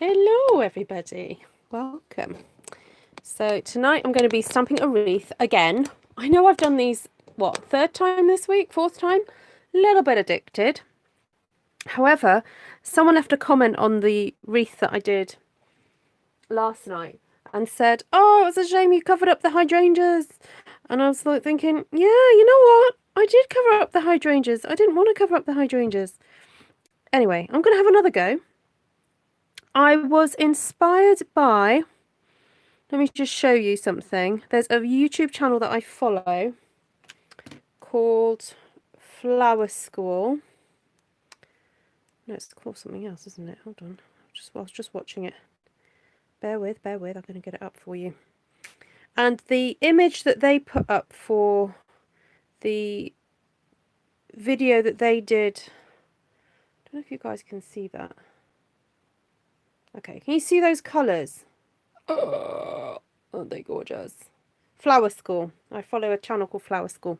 Hello everybody, welcome. So tonight I'm going to be stamping a wreath again. I know I've done these, what, third time this week, fourth time? A little bit addicted. However, someone left a comment on the wreath that I did last night and said, oh, it was a shame you covered up the hydrangeas. And I was like thinking, yeah, you know what? I did cover up the hydrangeas. I didn't want to cover up the hydrangeas. Anyway, I'm going to have another go. I was inspired by, let me just show you something. There's a YouTube channel that I follow called Flower School. No, it's called something else, isn't it? Hold on. I was just watching it. Bear with. I'm going to get it up for you. And the image that they put up for the video that they did, I don't know if you guys can see that. Okay, can you see those colours? Oh, aren't they gorgeous? Flower School. I follow a channel called Flower School.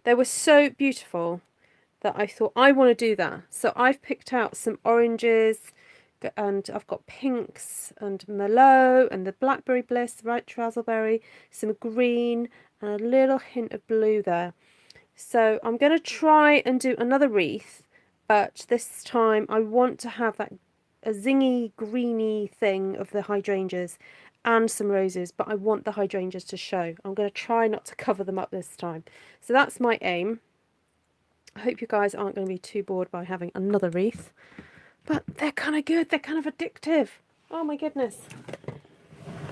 They were so beautiful that I thought I want to do that. So I've picked out some oranges and I've got pinks and Merlot and the Blackberry Bliss, right, Razzleberry, some green and a little hint of blue there. So I'm going to try and do another wreath, but this time I want to have that a zingy greeny thing of the hydrangeas and some roses, but I want the hydrangeas to show. I'm going to try not to cover them up this time. So that's my aim. I hope you guys aren't going to be too bored by having another wreath, but they're kind of good. They're kind of addictive. Oh my goodness.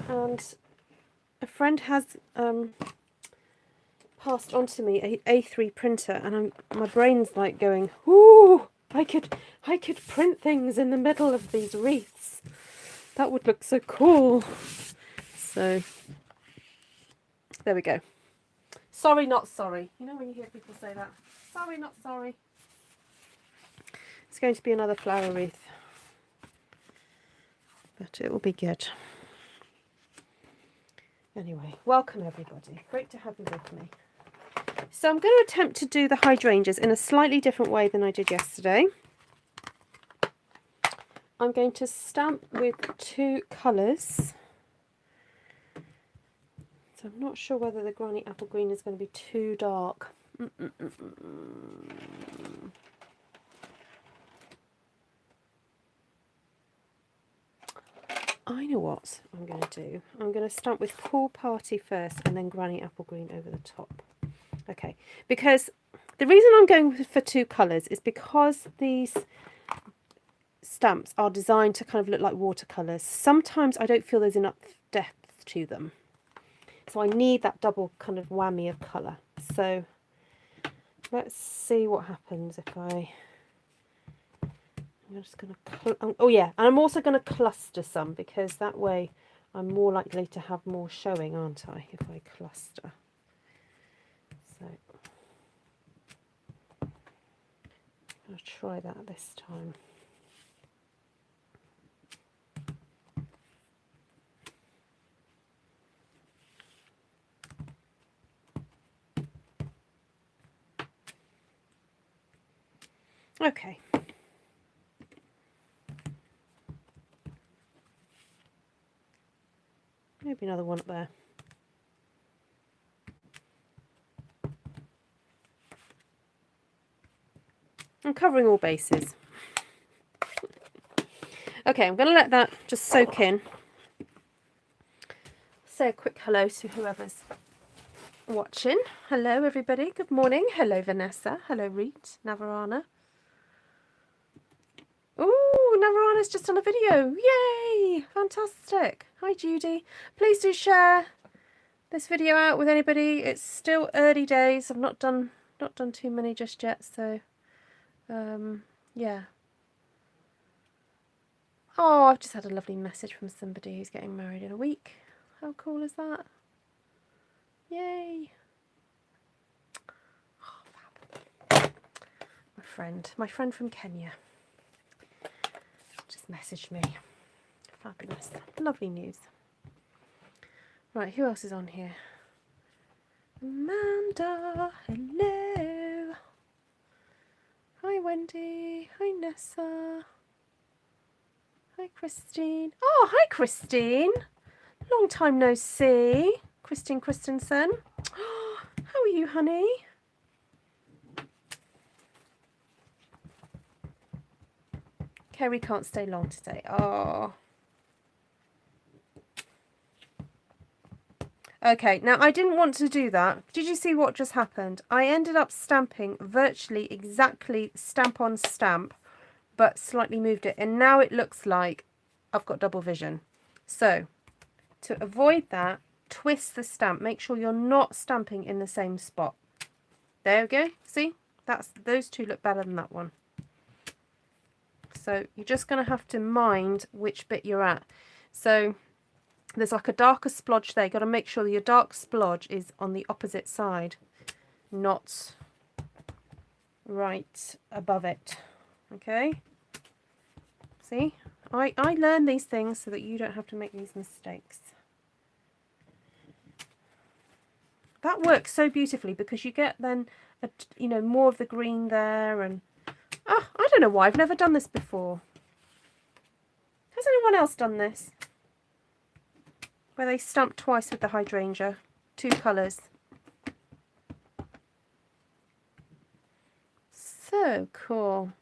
And a friend has passed on to me a A3 printer, and my brain's like going, ooh, I could print things in the middle of these wreaths. That would look so cool. So there we go. Sorry, not sorry. You know when you hear people say that? Sorry, not sorry. It's going to be another flower wreath, but it will be good. Anyway, welcome everybody. Great to have you with me. So I'm going to attempt to do the hydrangeas in a slightly different way than I did yesterday. I'm going to stamp with two colours. So I'm not sure whether the Granny Apple Green is going to be too dark. I know what I'm going to do. I'm going to stamp with Pool Party first and then Granny Apple Green over the top. Okay, because the reason I'm going for two colours is because these stamps are designed to kind of look like watercolours. Sometimes I don't feel there's enough depth to them. So I need that double kind of whammy of colour. So let's see what happens if I'm just going to, oh yeah, and I'm also going to cluster some, because that way I'm more likely to have more showing, aren't I, if I cluster. So I'll try that this time. Okay. Maybe another one up there. I'm covering all bases. Okay, I'm going to let that just soak in. Say a quick hello to whoever's watching. Hello everybody, good morning. Hello Vanessa, hello Reet, Navarana. Ooh, Navarana's just on a video. Yay! Fantastic. Hi Judy. Please do share this video out with anybody. It's still early days. I've not done too many just yet, so yeah. Oh, I've just had a lovely message from somebody who's getting married in a week. How cool is that? Yay. Oh, fab. My friend from Kenya just messaged me. Fabulous. Lovely news. Right, who else is on here? Amanda, hello. Hi Wendy, hi Nessa. Hi Hi, Christine. Oh, hi, Christine. Long time no see. Christine Christensen. How are you, honey? Kerry can't stay long today. Oh. Okay, now I didn't want to do that. Did you see what just happened? I ended up stamping virtually exactly stamp on stamp, but slightly moved it. And now it looks like I've got double vision. So to avoid that, twist the stamp. Make sure you're not stamping in the same spot. There we go. See? Those two look better than that one. So you're just going to have to mind which bit you're at. So there's like a darker splodge there. You've got to make sure that your dark splodge is on the opposite side, not right above it. Okay? See? I learn these things so that you don't have to make these mistakes. That works so beautifully because you get then, more of the green there. And I don't know why I've never done this before. Has anyone else done this? Where they stamp twice with the hydrangea, 2 colours. So cool.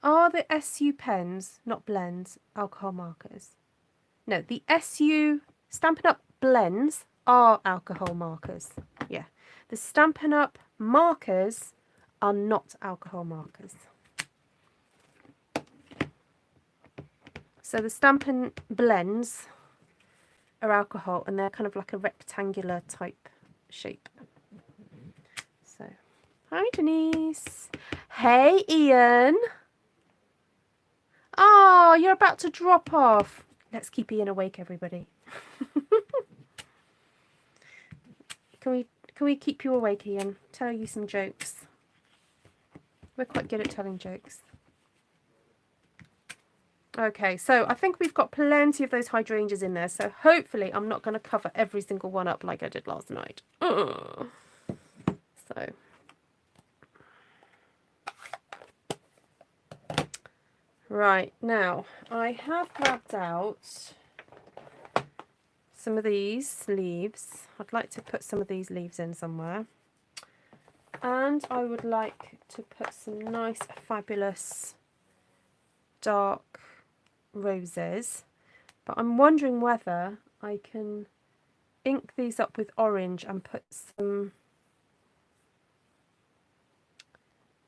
Are the SU pens, not blends, alcohol markers? No, the SU Stampin' Up blends are alcohol markers. Yeah. The Stampin' Up markers are not alcohol markers. So the Stampin' blends are alcohol and they're kind of like a rectangular type shape. So, hi Denise. Hey Ian. Oh, you're about to drop off. Let's keep Ian awake, everybody. Can we keep you awake, Ian? Tell you some jokes. We're quite good at telling jokes. Okay, so I think we've got plenty of those hydrangeas in there. So hopefully I'm not going to cover every single one up like I did last night. So. Right, now I have grabbed out some of these leaves. I'd like to put some of these leaves in somewhere. And I would like to put some nice, fabulous, dark roses. But I'm wondering whether I can ink these up with orange and put some...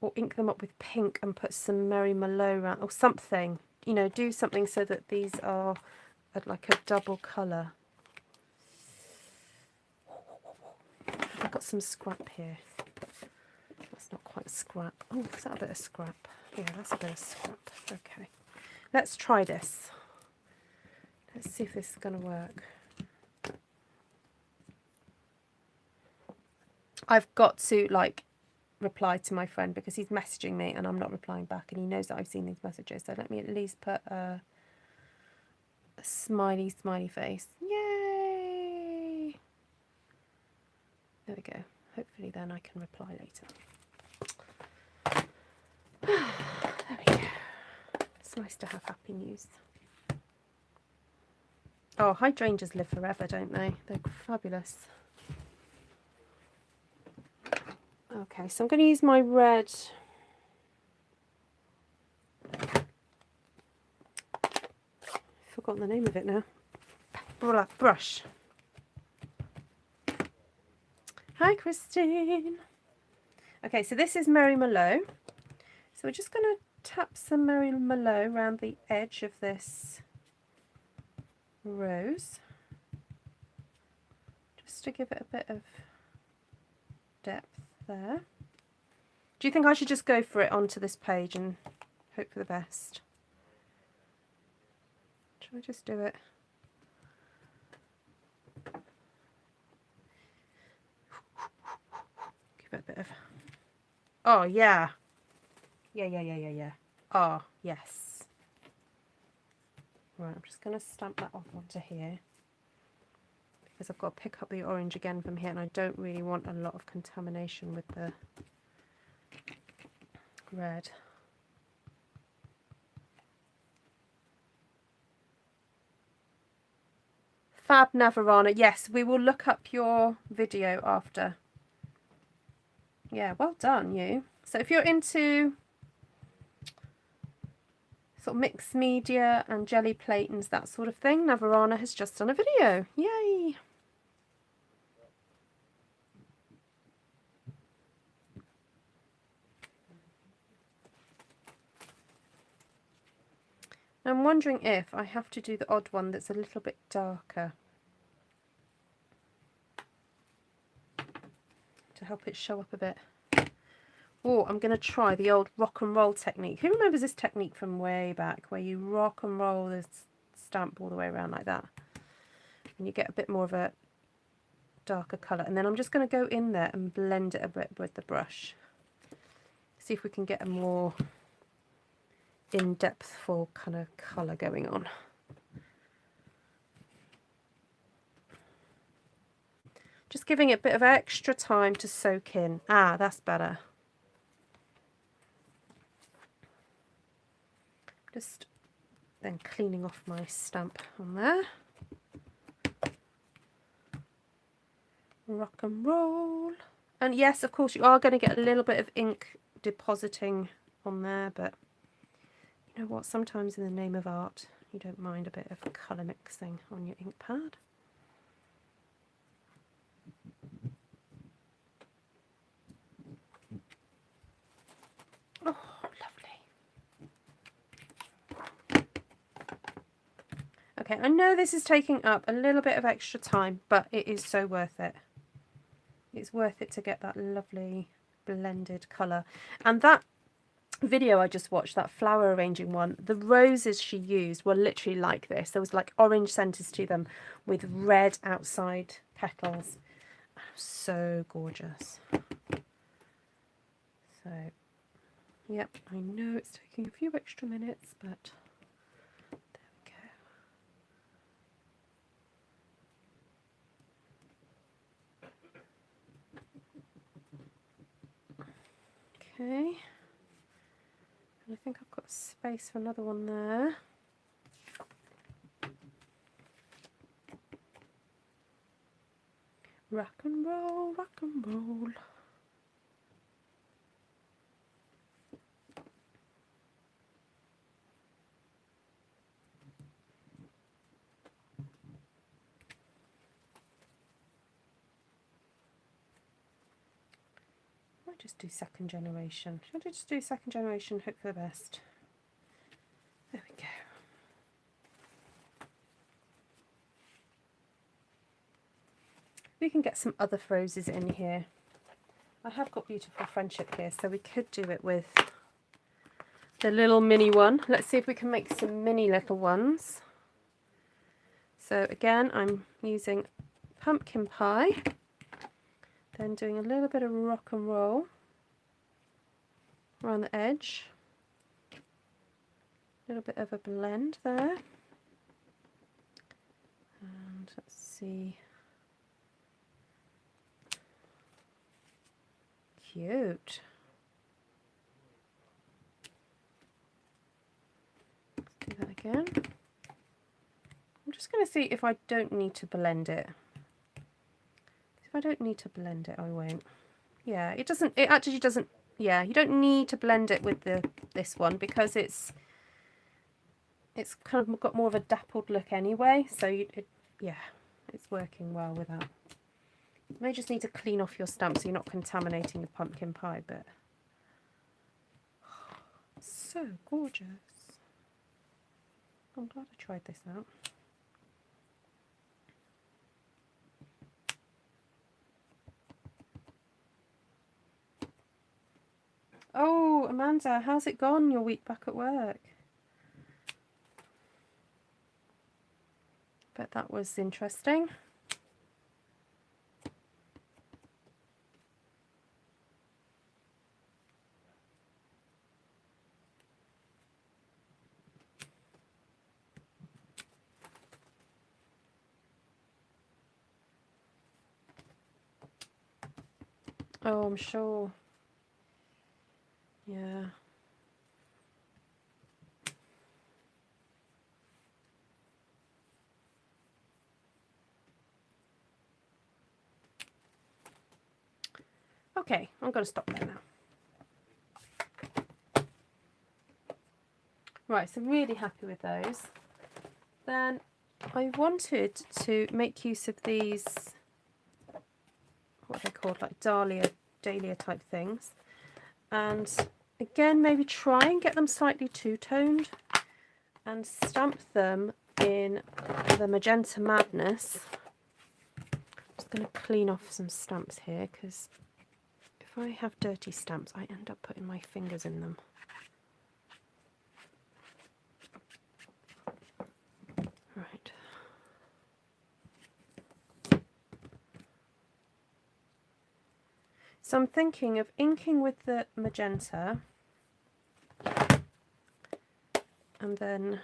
or ink them up with pink and put some Merry Mallow around, or something. You know, do something so that these are like a double colour. I've got some scrap here. That's not quite scrap. Oh, is that a bit of scrap? Yeah, that's a bit of scrap. Okay. Let's try this. Let's see if this is going to work. I've got to, like, reply to my friend because he's messaging me and I'm not replying back and he knows that I've seen these messages. So let me at least put a smiley face. Yay! There we go. Hopefully then I can reply later. There we go. It's nice to have happy news. Oh, hydrangeas live forever, don't they? They're fabulous. Okay, so I'm going to use my red forgotten the name of it now. Brush. Hi, Christine. Okay, so this is Merry Mallow. So we're just going to tap some Merry Mallow around the edge of this rose, just to give it a bit of depth there. Do you think I should just go for it onto this page and hope for the best? Shall I just do it? Give it a bit of... Oh, yeah. Yeah. Oh, yes. Right, I'm just going to stamp that off onto here, because I've got to pick up the orange again from here, and I don't really want a lot of contamination with the red. Fab Navarana. Yes, we will look up your video after. Yeah, well done, you. So if you're into sort of mixed media and jelly platings, that sort of thing, Navarana has just done a video. Yay! I'm wondering if I have to do the odd one that's a little bit darker to help it show up a bit. Oh, I'm going to try the old rock and roll technique. Who remembers this technique from way back, where you rock and roll the stamp all the way around like that? And you get a bit more of a darker colour. And then I'm just going to go in there and blend it a bit with the brush. See if we can get a more in-depthful kind of colour going on. Just giving it a bit of extra time to soak in. Ah, that's better. Just then cleaning off my stamp on there. Rock and roll. And yes, of course, you are going to get a little bit of ink depositing on there, but you know what? Sometimes in the name of art, you don't mind a bit of colour mixing on your ink pad. Oh, lovely. Okay, I know this is taking up a little bit of extra time, but it is so worth it. It's worth it to get that lovely blended colour. And that video I just watched, that flower arranging one, the roses she used were literally like this. There was like orange centres to them with red outside petals. So gorgeous. So, yep, I know it's taking a few extra minutes, but okay, and I think I've got space for another one there. Rock and roll, rock and roll. I might just do second generation. Should I just do second generation, hope for the best? There we go. We can get some other roses in here. I have got Beautiful Friendship here, so we could do it with the little mini one. Let's see if we can make some mini little ones. So again, I'm using pumpkin pie, then doing a little bit of rock and roll around the edge. A little bit of a blend there. And let's see. Cute. Let's do that again. I'm just going to see if I don't need to blend it. If I don't need to blend it, I won't. Yeah, it actually doesn't, yeah, you don't need to blend it with this one because it's kind of got more of a dappled look anyway, so yeah, it's working well with that. You may just need to clean off your stamp so you're not contaminating the pumpkin pie bit. So gorgeous. I'm glad I tried this out. Oh, Amanda, how's it gone your week back at work? Bet that was interesting. Oh, I'm sure. Yeah. Okay, I'm going to stop there now. Right, so really happy with those. Then I wanted to make use of these, what are they called, like dahlia type things. And again, maybe try and get them slightly two-toned and stamp them in the Magenta Madness. I'm just going to clean off some stamps here, because if I have dirty stamps, I end up putting my fingers in them. Right. So I'm thinking of inking with the magenta and then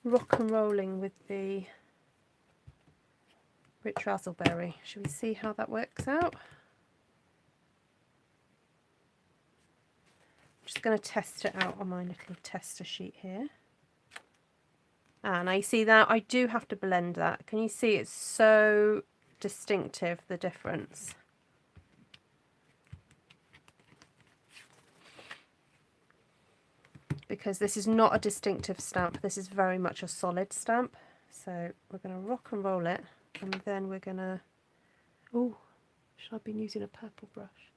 rock and rolling with the rich razzleberry. Should we see how that works out? I'm just going to test it out on my little tester sheet here. And I see that I do have to blend that. Can you see it's so distinctive, the difference? Because this is not a distinctive stamp, this is very much a solid stamp. So we're going to rock and roll it, and then we're going to, oh, should I have been using a purple brush?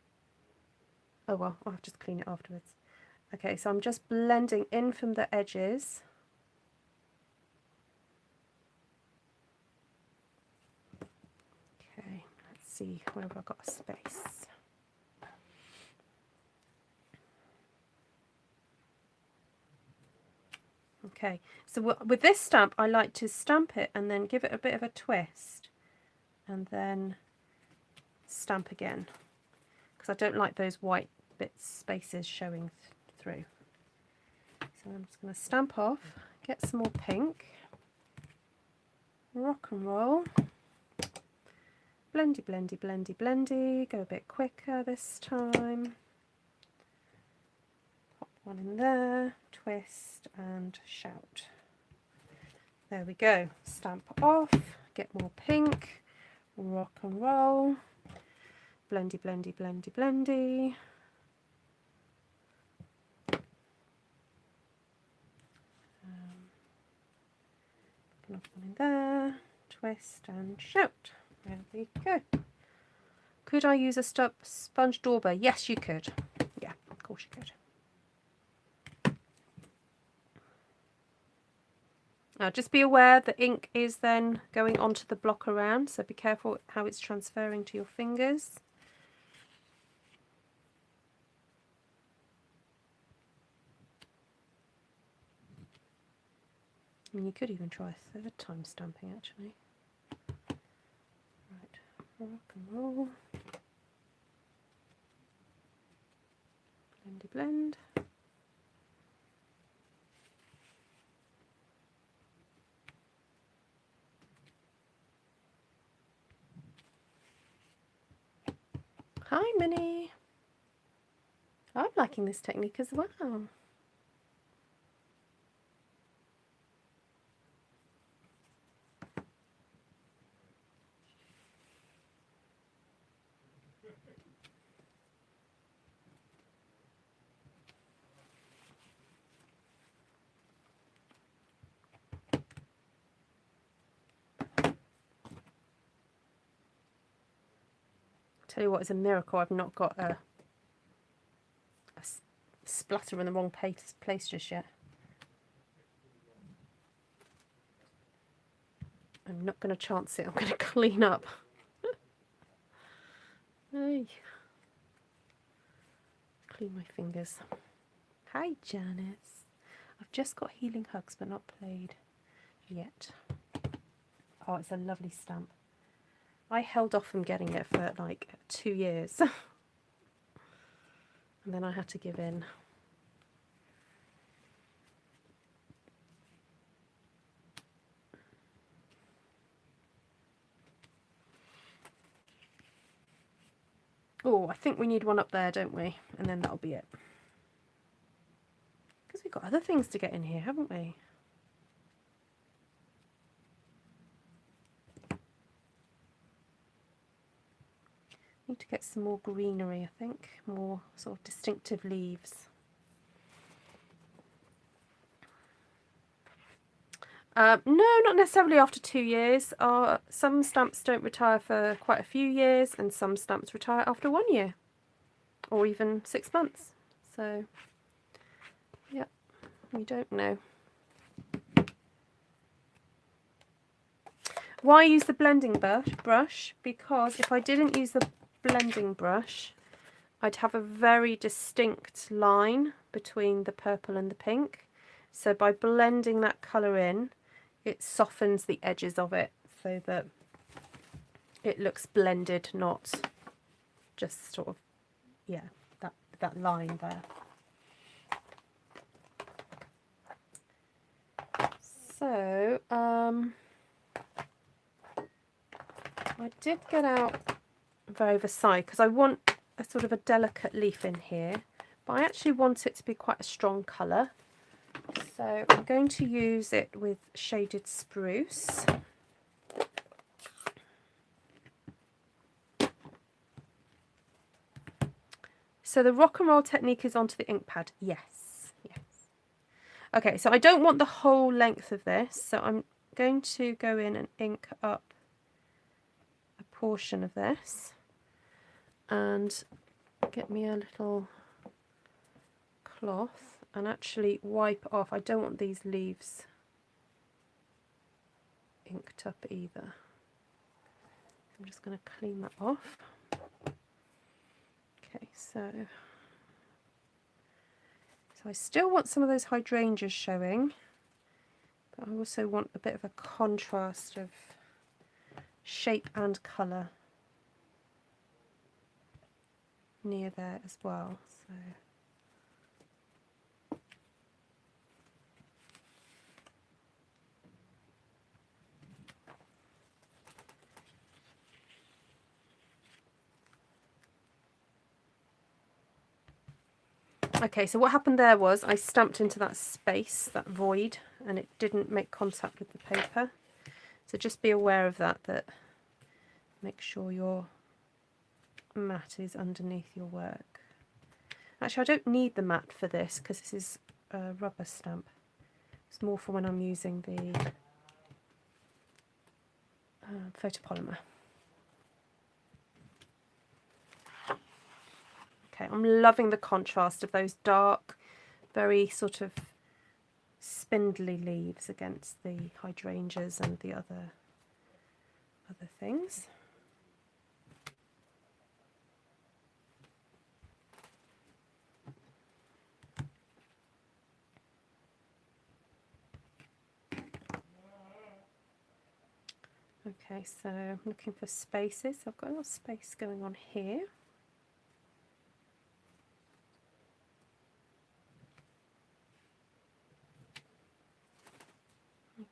Oh well, I'll have to clean it afterwards. Okay, so I'm just blending in from the edges. Okay, let's see where I've got a space. Okay, so with this stamp, I like to stamp it and then give it a bit of a twist and then stamp again, because I don't like those white bits, spaces showing through. So I'm just going to stamp off, get some more pink, rock and roll, blendy, blendy, blendy, blendy, go a bit quicker this time. Pop one in there, twist and shout. There we go. Stamp off, get more pink, rock and roll, blendy, blendy, blendy, blendy. Put one in there, twist and shout. There we go. Could I use a sponge dauber? Yes, you could. Yeah, of course you could. Now just be aware the ink is then going onto the block around, so be careful how it's transferring to your fingers. I mean, you could even try a third time stamping actually. Right, rock and roll. Blendy blend. Hi Minnie. I'm liking this technique as well. Tell you what, it's a miracle I've not got a splatter in the wrong place just yet. I'm not going to chance it, I'm going to clean up. Hey. Clean my fingers. Hi Janice. I've just got Healing Hugs but not played yet. Oh, it's a lovely stamp. I held off from getting it for like 2 years. And then I had to give in. Oh, I think we need one up there, don't we? And then that'll be it. Because we've got other things to get in here, haven't we? Need to get some more greenery, I think, more sort of distinctive leaves. No, not necessarily after 2 years. Some stamps don't retire for quite a few years, and some stamps retire after 1 year, or even 6 months. So, yeah, we don't know. Why use the blending brush? Because if I didn't use the blending brush, I'd have a very distinct line between the purple and the pink. So by blending that colour in, it softens the edges of it so that it looks blended, not just sort of, yeah, that line there. So I did get out Versailles because I want a sort of a delicate leaf in here, but I actually want it to be quite a strong colour. So I'm going to use it with shaded spruce. So the rock and roll technique is onto the ink pad. Yes, yes. Okay, so I don't want the whole length of this, so I'm going to go in and ink up a portion of this and get me a little cloth and actually wipe off. I don't want these leaves inked up either. I'm just going to clean that off. Okay, so I still want some of those hydrangeas showing, but I also want a bit of a contrast of shape and colour near there as well. So okay, so what happened there was I stamped into that space, that void, and it didn't make contact with the paper. So just be aware of that, make sure your mat is underneath your work. Actually, I don't need the mat for this because this is a rubber stamp. It's more for when I'm using the photopolymer. Okay, I'm loving the contrast of those dark, very sort of spindly leaves against the hydrangeas and the other things. Okay, so I'm looking for spaces. I've got a little space going on here.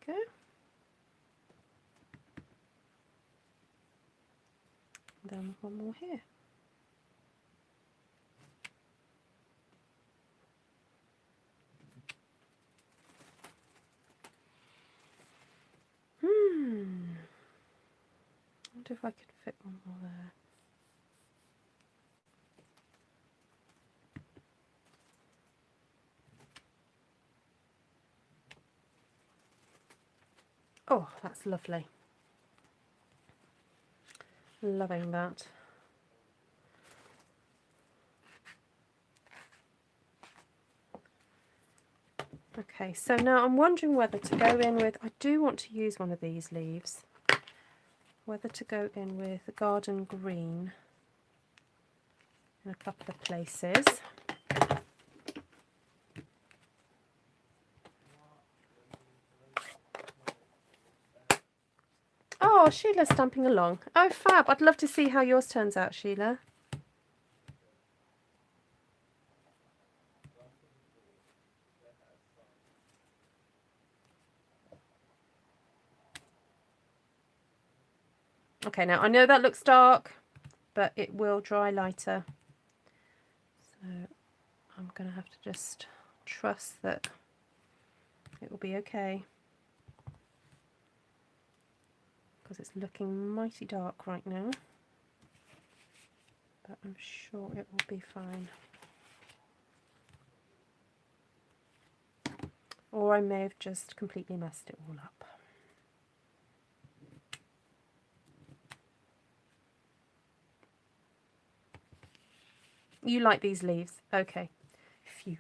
Okay. Then one more here. I wonder if I could fit one more there. Oh, that's lovely. Loving that. Okay, so now I'm wondering whether to go in with, I do want to use one of these leaves, whether to go in with the garden green in a couple of places. Oh, Sheila's stamping along. Oh, fab. I'd love to see how yours turns out, Sheila. Okay, now I know that looks dark, but it will dry lighter. So I'm going to have to just trust that it will be okay, because it's looking mighty dark right now. but I'm sure it will be fine. Or I may have just completely messed it all up. You like these leaves? Okay. Phew.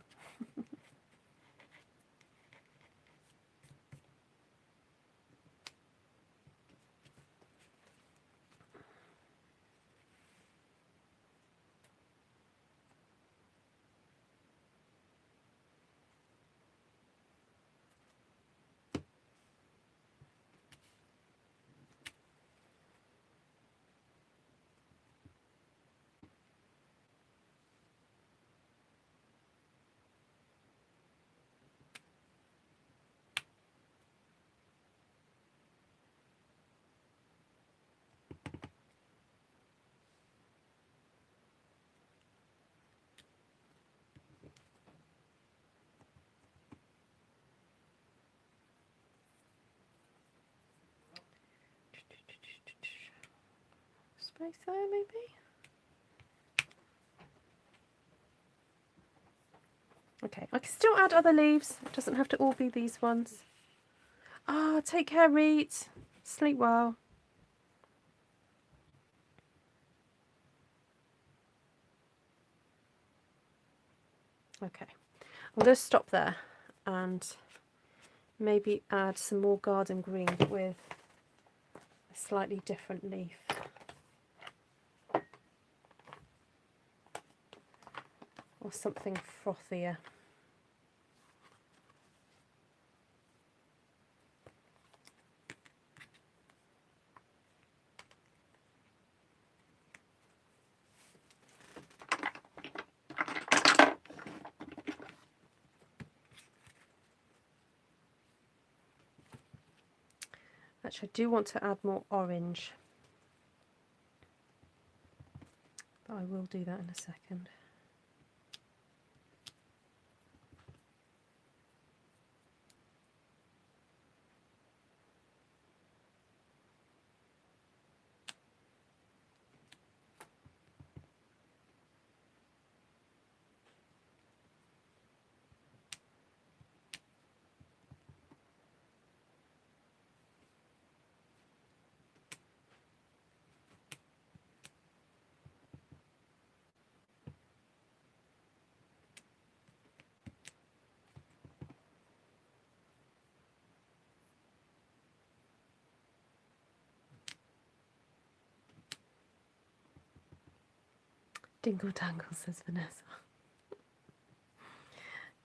Space there, maybe? Okay, I can still add other leaves. It doesn't have to all be these ones. Ah, take care, Reed. Sleep well. Okay, I'm going to stop there and maybe add some more garden green with a slightly different leaf. Or something frothier. Actually, I do want to add more orange, but I will do that in a second. Dingle dangle, says Vanessa.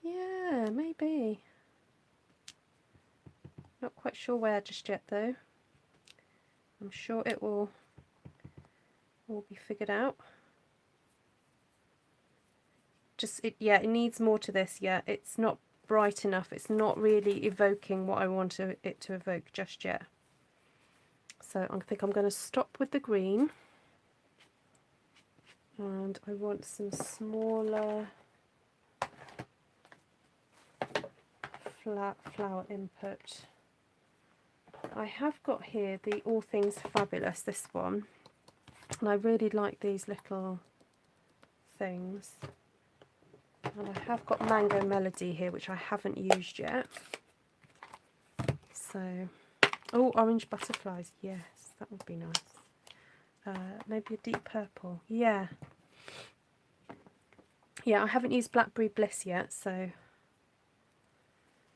Yeah, maybe. Not quite sure where just yet though. I'm sure it will all be figured out. Yeah, it needs more to this. Yeah, it's not bright enough. It's not really evoking what I want it to evoke just yet. So I think I'm going to stop with the green. And I want some smaller flat flower input. I have got here the All Things Fabulous, this one, and I really like these little things. And I have got Mango Melody here, which I haven't used yet. So, oh, orange butterflies, yes, that would be nice. Maybe a deep purple, yeah. Yeah, I haven't used Blackberry Bliss yet, so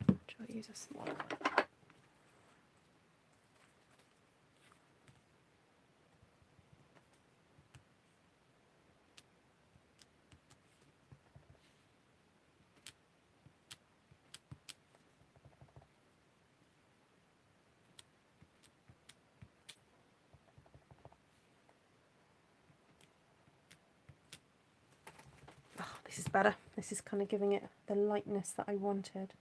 I'll use a small one. Oh, this is better. This is kind of giving it the lightness that I wanted.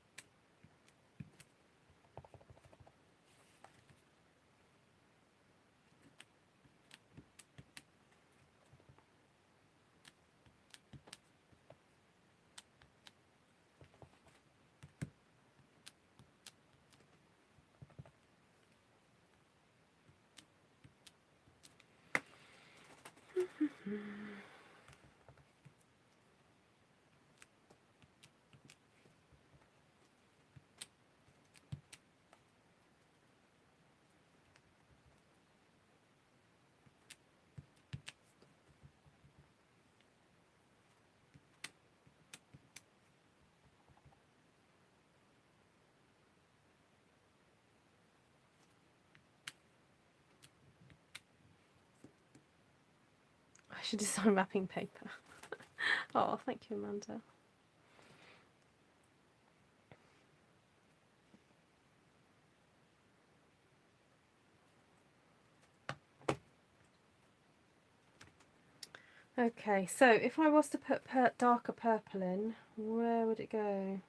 should design wrapping paper. Oh, thank you, Amanda. Okay, so if I was to put darker purple in, where would it go?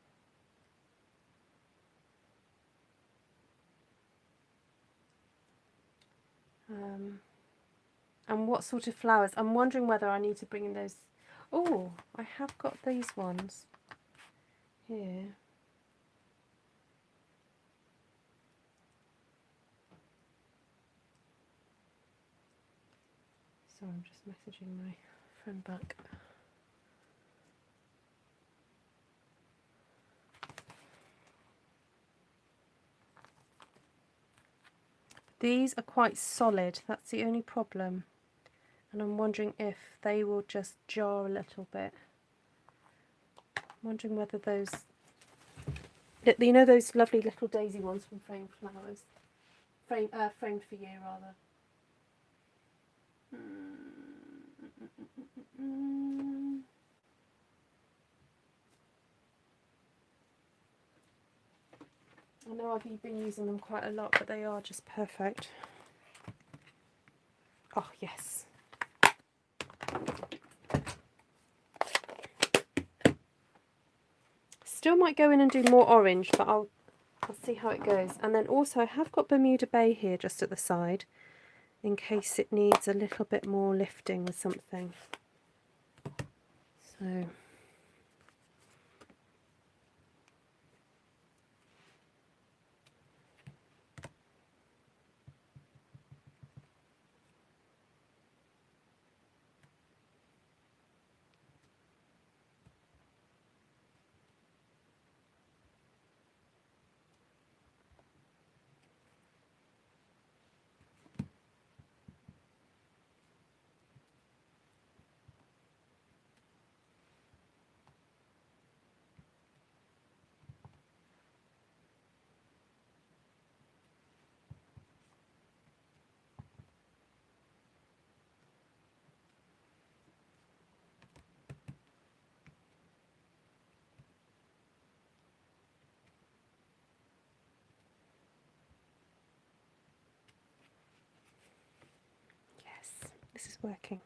And what sort of flowers? I'm wondering whether I need to bring in those. Oh, I have got these ones here. Sorry, I'm just messaging my friend back. These are quite solid, that's the only problem. And I'm wondering if they will just jar a little bit. I'm wondering whether those, you know those lovely little daisy ones from Framed Flowers? Framed for You, rather. I know I've been using them quite a lot, but they are just perfect. Oh, yes. Still might go in and do more orange, but I'll see how it goes. And then also I have got Bermuda Bay here just at the side, in case it needs a little bit more lifting with something. So yes, this is working.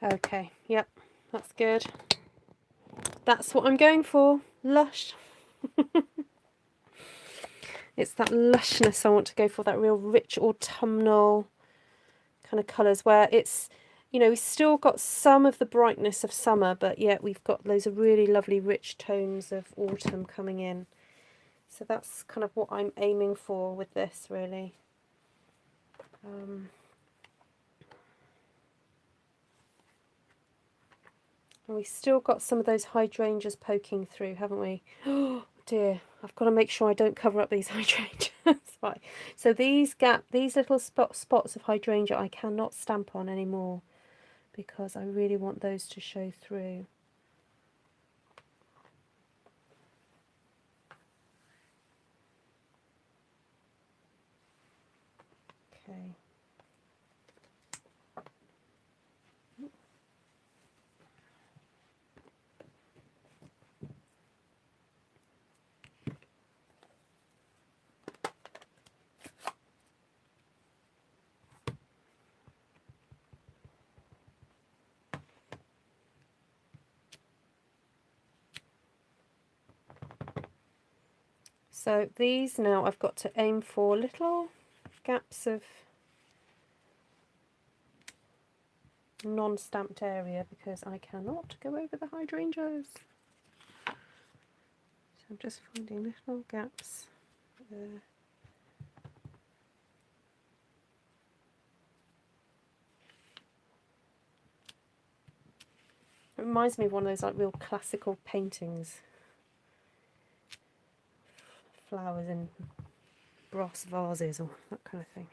Okay, yep, that's good. That's what I'm going for. Lush. It's that lushness I want to go for, that real rich autumnal kind of colours where it's, you know, we've still got some of the brightness of summer, but yet we've got those really lovely rich tones of autumn coming in. So that's kind of what I'm aiming for with this, really. And we've still got some of those hydrangeas poking through, haven't we? Oh dear, I've got to make sure I don't cover up these hydrangeas. Right. So these little spots of hydrangea I cannot stamp on anymore because I really want those to show through. Okay. So these now I've got to aim for little gaps of non-stamped area because I cannot go over the hydrangeas. So I'm just finding little gaps there. It reminds me of one of those like real classical paintings. Flowers in brass vases or that kind of thing.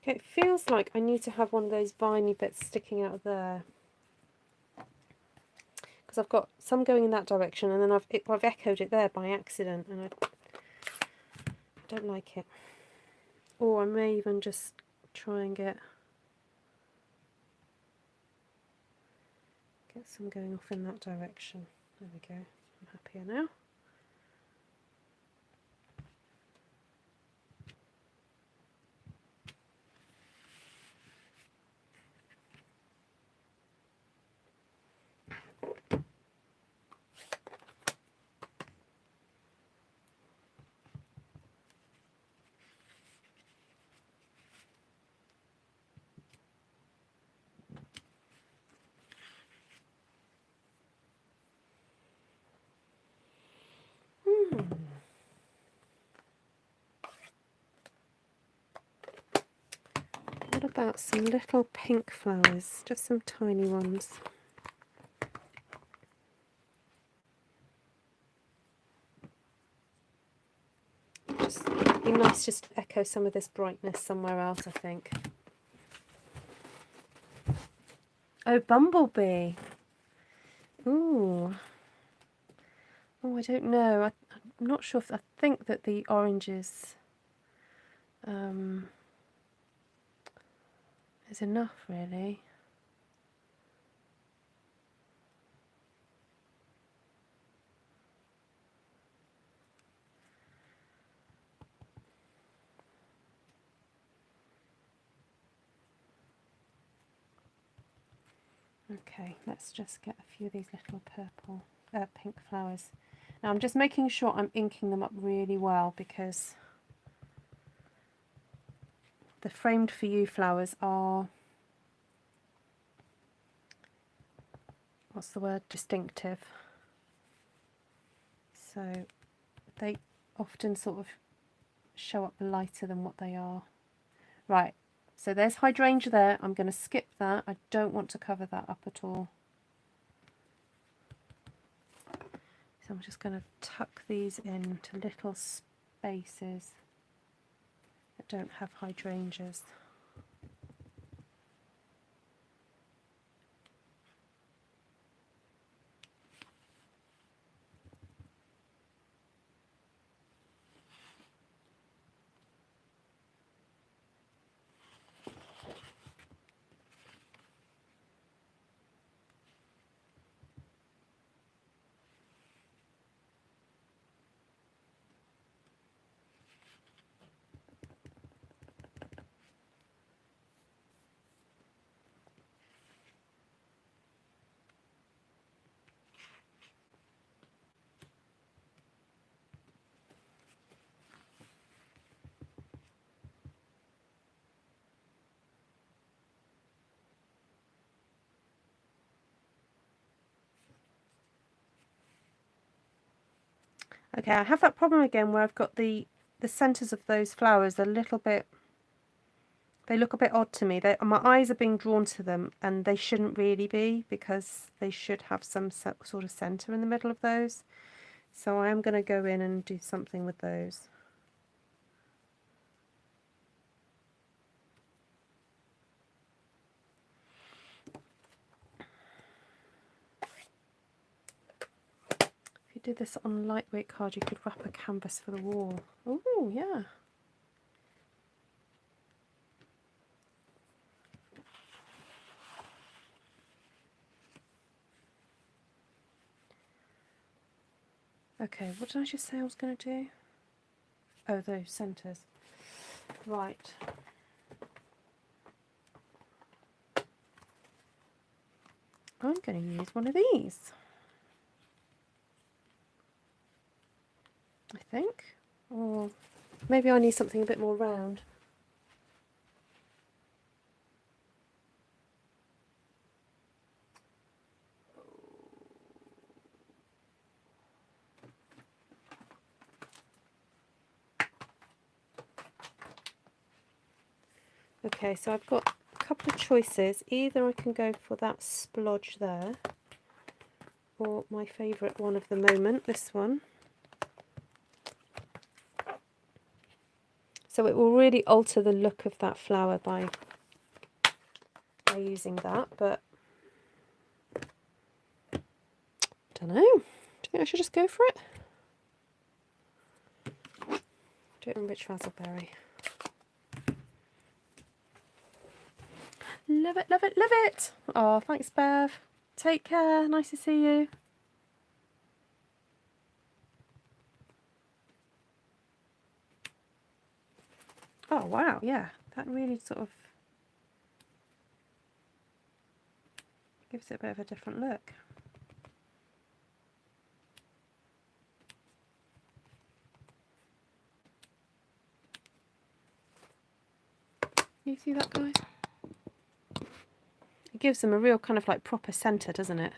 Okay, it feels like I need to have one of those viney bits sticking out of there. Because I've got some going in that direction and then I've echoed it there by accident and I don't like it. Or I may even just try and get some going off in that direction. There we go. I'm happier now. What about some little pink flowers? Just some tiny ones. It'd be nice just to echo some of this brightness somewhere else, I think. Oh, bumblebee. Ooh. Oh, I don't know. I'm not sure if I think that the oranges is enough, really. Okay, let's just get a few of these little pink flowers. Now I'm just making sure I'm inking them up really well because the framed for you flowers are, what's the word, distinctive. So they often sort of show up lighter than what they are. Right, so there's hydrangea there. I'm going to skip that. I don't want to cover that up at all. So I'm just going to tuck these into little spaces that don't have hydrangeas. Okay, I have that problem again where I've got the centres of those flowers a little bit, they look a bit odd to me. My eyes are being drawn to them and they shouldn't really be because they should have some sort of centre in the middle of those. So I am going to go in and do something with those. did this on lightweight card, you could wrap a canvas for the wall. Oh, yeah. Okay, what did I just say I was going to do? Oh, those centres. Right. I'm going to use one of these, I think. Or maybe I need something a bit more round. Okay, so I've got a couple of choices. Either I can go for that splodge there, or my favourite one of the moment, this one. So it will really alter the look of that flower by using that, but I don't know. Do you think I should just go for it? Do it in rich razzleberry. Love it, love it, love it! Oh, thanks, Bev. Take care. Nice to see you. Oh, wow, yeah. That really sort of gives it a bit of a different look. You see that, guys? It gives them a real kind of like proper centre, doesn't it?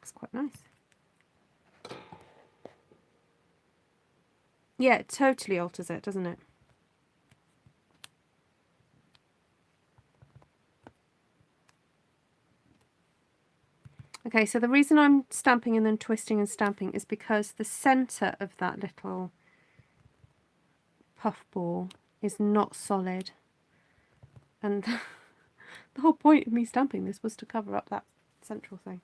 It's quite nice. Yeah, it totally alters it, doesn't it? Okay, so the reason I'm stamping and then twisting and stamping is because the centre of that little puff ball is not solid. And the whole point of me stamping this was to cover up that central thing.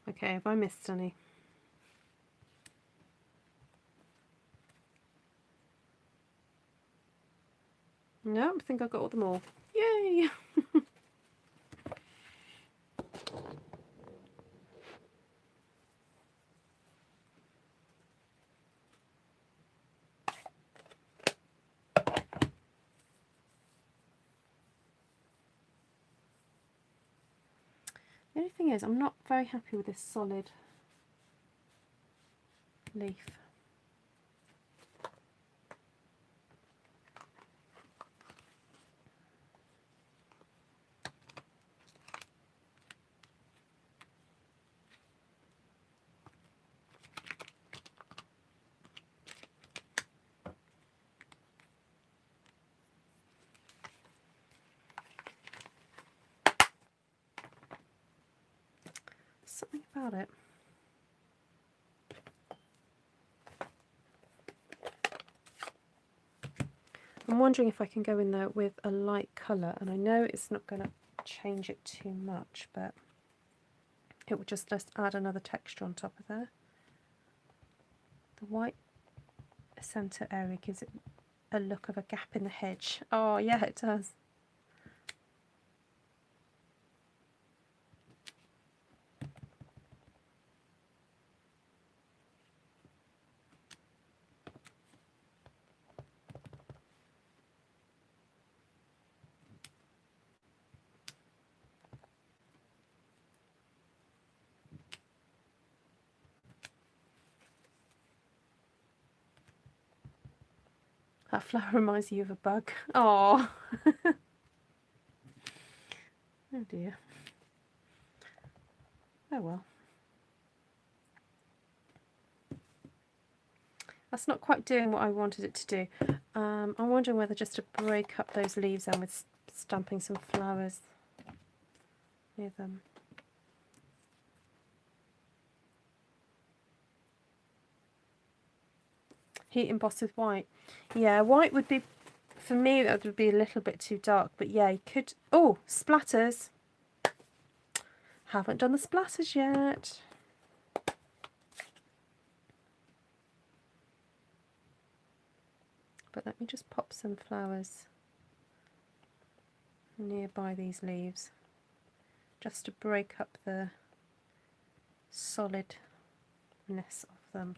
Okay, have I missed any? No, I think I got them all. Yay! The only thing is, I'm not very happy with this solid leaf. Something about it. I'm wondering if I can go in there with a light colour, and I know it's not going to change it too much, but it would just add another texture on top of there. The white centre area gives it a look of a gap in the hedge. Oh yeah, it does. That flower reminds you of a bug. Oh. Oh dear. Oh well. That's not quite doing what I wanted it to do. I'm wondering whether just to break up those leaves and with stamping some flowers near them. Heat emboss with white. Yeah, white would be, for me, that would be a little bit too dark. But yeah, you could... Oh, splatters. Haven't done the splatters yet. But let me just pop some flowers nearby these leaves, just to break up the solidness of them.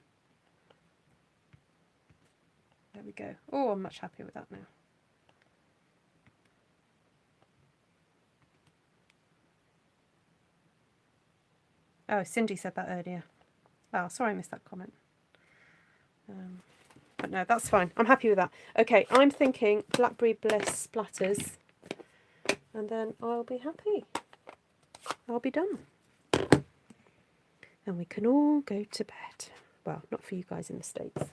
There we go. Oh, I'm much happier with that now. Oh, Cindy said that earlier. Oh, sorry I missed that comment. But no, that's fine. I'm happy with that. Okay, I'm thinking Blackberry Bliss splatters, and then I'll be happy. I'll be done. And we can all go to bed. Well, not for you guys in the States.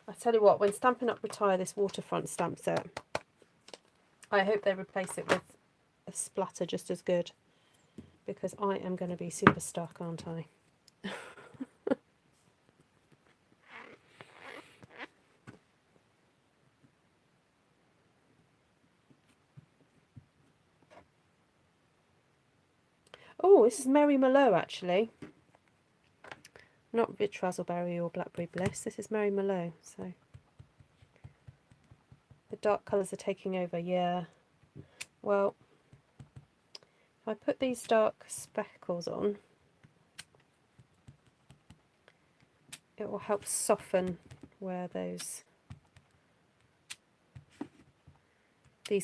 I tell you what, when Stampin' Up retire this waterfront stamp set, I hope they replace it with a splatter just as good, because I am going to be super stuck, aren't I? Oh, this is Mary Mallow actually. Not Rich Razzleberry or Blackberry Bliss. This is Mary Mallow. So the dark colours are taking over. Yeah. Well, if I put these dark speckles on, it will help soften where these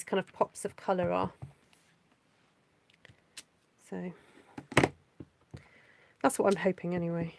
kind of pops of colour are. So that's what I'm hoping anyway.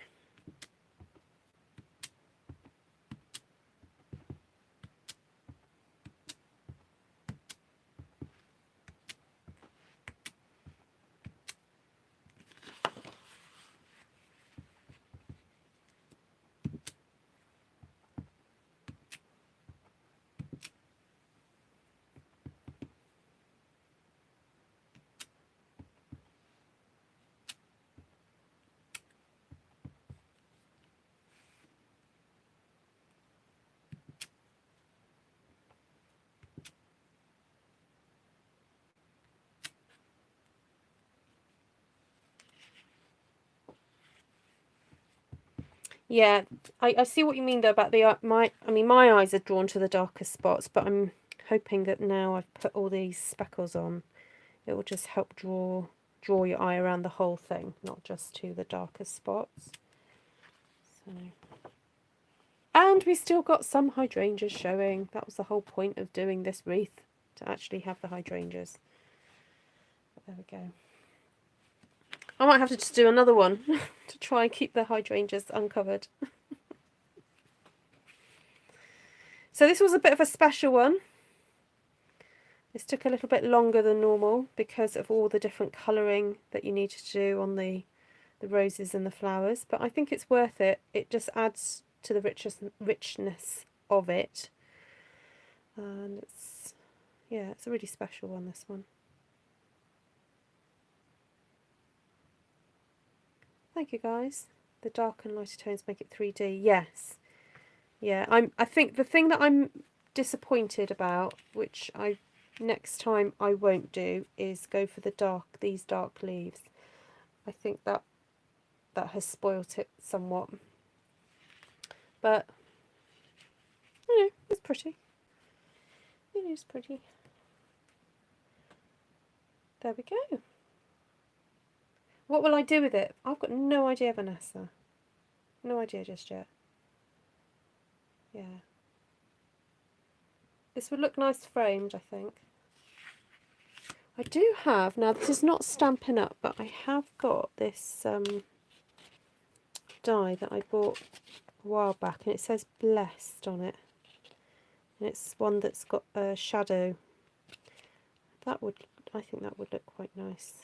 Yeah, I see what you mean though about the my eyes are drawn to the darker spots, but I'm hoping that now I've put all these speckles on, it will just help draw your eye around the whole thing, not just to the darker spots. So, and we still got some hydrangeas showing. That was the whole point of doing this wreath, to actually have the hydrangeas. But there we go. I might have to just do another one to try and keep the hydrangeas uncovered. So this was a bit of a special one. This took a little bit longer than normal because of all the different colouring that you needed to do on the roses and the flowers. But I think it's worth it. It just adds to the richness of it. And it's, yeah, it's a really special one, this one. Thank you guys. The dark and lighter tones make it 3D. Yes. Yeah, I think the thing that I'm disappointed about, which next time I won't do, is go for these dark leaves. I think that has spoilt it somewhat. But you know, it's pretty. It is pretty. There we go. What will I do with it? I've got no idea, Vanessa. No idea just yet. Yeah. This would look nice framed, I think. I do have, now this is not Stampin' Up, but I have got this die that I bought a while back, and it says Blessed on it. And it's one that's got a shadow. I think that would look quite nice.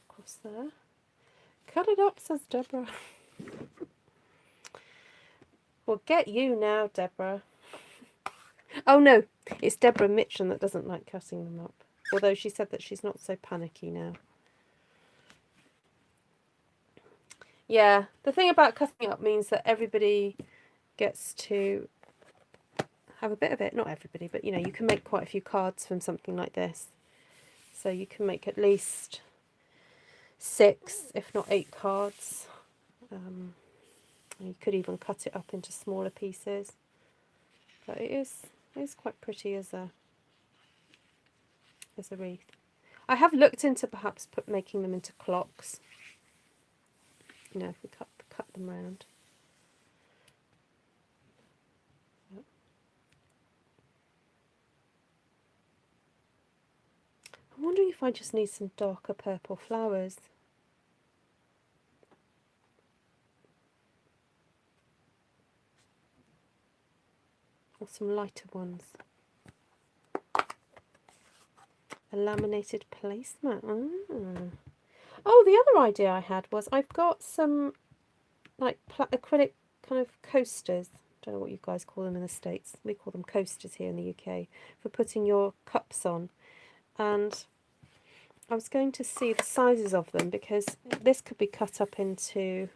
Across there. Cut it up, says Deborah. Well, get you now, Deborah. Oh no, it's Deborah Mitchell that doesn't like cutting them up. Although she said that she's not so panicky now. Yeah, the thing about cutting up means that everybody gets to have a bit of it. Not everybody, but you know, you can make quite a few cards from something like this. So you can make at least 6, if not 8 cards. You could even cut it up into smaller pieces. But it is quite pretty as a wreath. I have looked into perhaps making them into clocks. You know, if we cut them round. I'm wondering if I just need some darker purple flowers. Or some lighter ones. A laminated placemat. Oh, the other idea I had was I've got some like acrylic kind of coasters. Don't know what you guys call them in the States. We call them coasters here in the UK for putting your cups on. And I was going to see the sizes of them because this could be cut up into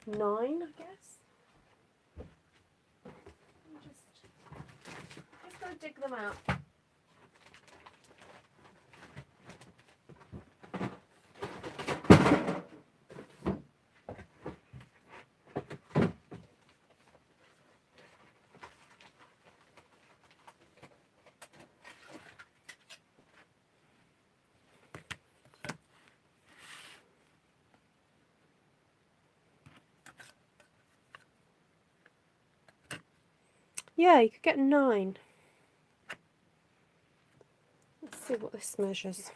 9, I guess. Just go dig them out. Yeah, you could get 9. Let's see what this measures.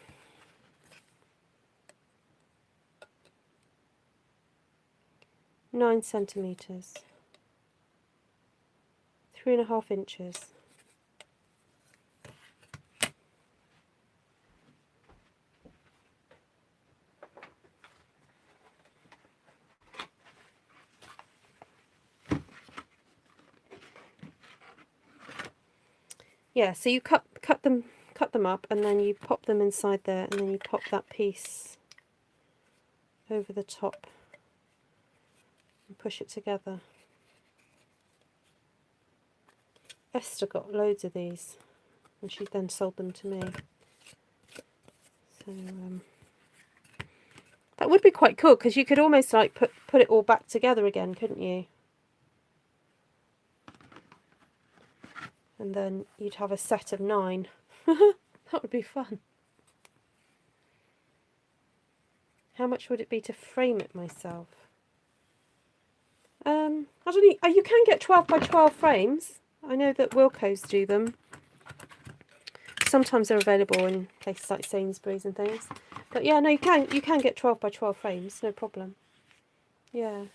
9 centimetres. 3.5 inches. Yeah, so you cut them up, and then you pop them inside there, and then you pop that piece over the top and push it together. Esther got loads of these, and she then sold them to me. So that would be quite cool, because you could almost like put it all back together again, couldn't you? And then you'd have a set of 9. That would be fun. How much would it be to frame it myself? I don't know. You can get 12 by 12 frames. I know that Wilko's do them. Sometimes they're available in places like Sainsbury's and things. But yeah, no, you can get 12 by 12 frames, no problem. Yeah.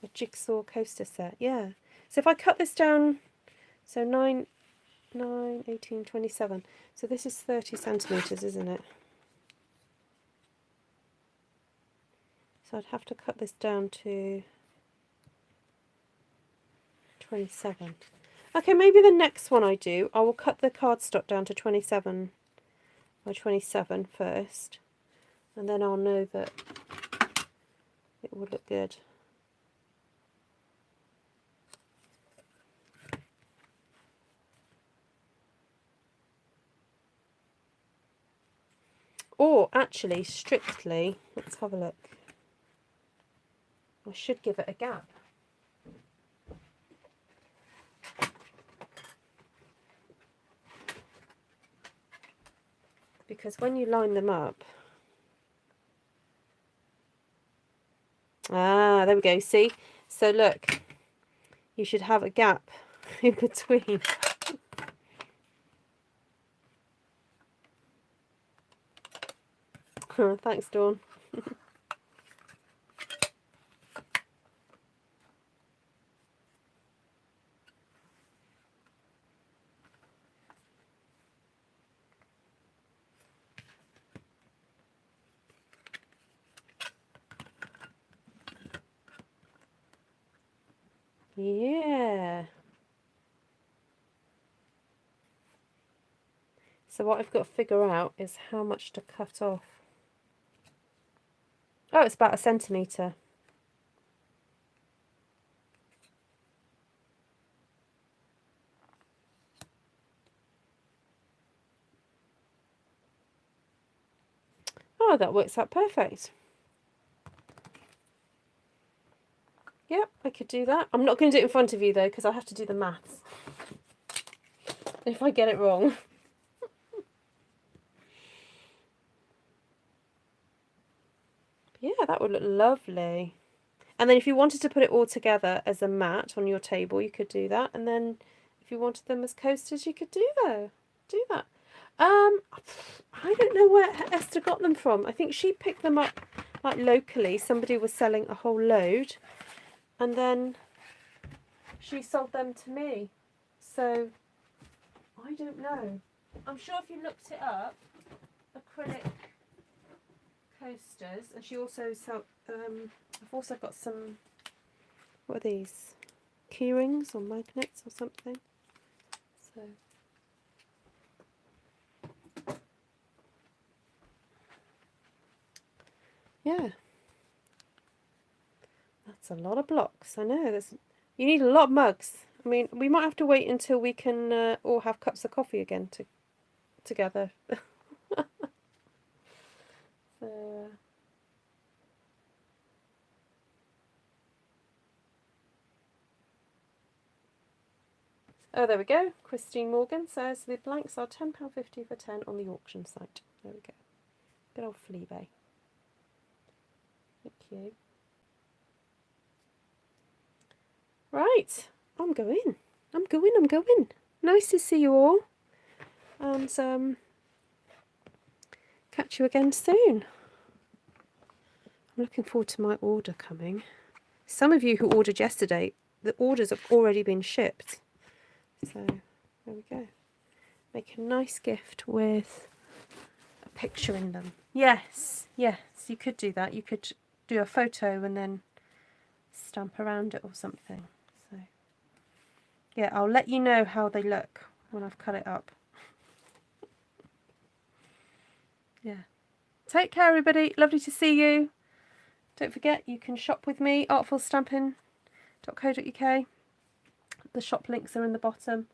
A jigsaw coaster set, yeah. So if I cut this down, so 9, 18, 27. So this is 30 centimetres, isn't it? So I'd have to cut this down to 27. Okay, maybe the next one I do, I will cut the cardstock down to 27 by 27 first. And then I'll know that it will look good. Or actually, strictly, let's have a look. I should give it a gap. Because when you line them up, there we go, see? So look, you should have a gap in between. Thanks, Dawn. Yeah. So what I've got to figure out is how much to cut off. Oh, it's about 1 centimetre. Oh, that works out perfect. Yep, I could do that. I'm not going to do it in front of you though, because I have to do the maths. If I get it wrong. Yeah, that would look lovely. And then if you wanted to put it all together as a mat on your table, you could do that. And then if you wanted them as coasters, you could do that. I don't know where Esther got them from. I think she picked them up like locally. Somebody was selling a whole load, and then she sold them to me. So I don't know. I'm sure if you looked it up, acrylic coasters, and she also sold. I've also got some. What are these? Key rings or magnets or something. So. Yeah, that's a lot of blocks. I know. You need a lot of mugs. I mean, we might have to wait until we can all have cups of coffee again together. So, oh, there we go. Christine Morgan says the blanks are £10.50 for 10 on the auction site. There we go. Good old Fleabay. Thank you. Right, I'm going. Nice to see you all. And catch you again soon. I'm looking forward to my order coming. Some of you who ordered yesterday, the orders have already been shipped. So there we go. Make a nice gift with a picture in them. Yes, you could do that. You could do a photo and then stamp around it or something. So yeah, I'll let you know how they look when I've cut it up. Yeah. Take care, everybody. Lovely to see you. Don't forget, you can shop with me, artfulstampin.co.uk. The shop links are in the bottom.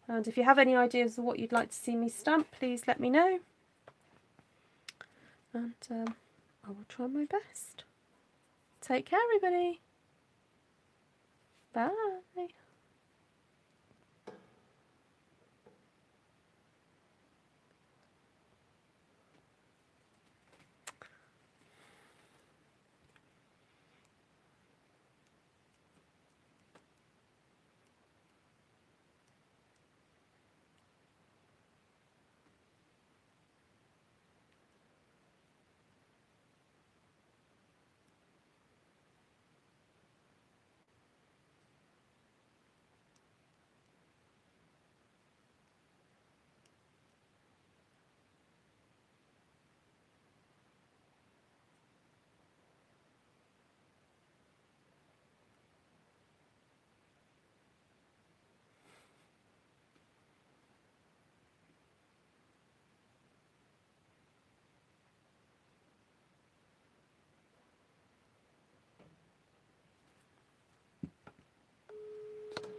And if you have any ideas of what you'd like to see me stamp, please let me know. And I will try my best. Take care, everybody. Bye.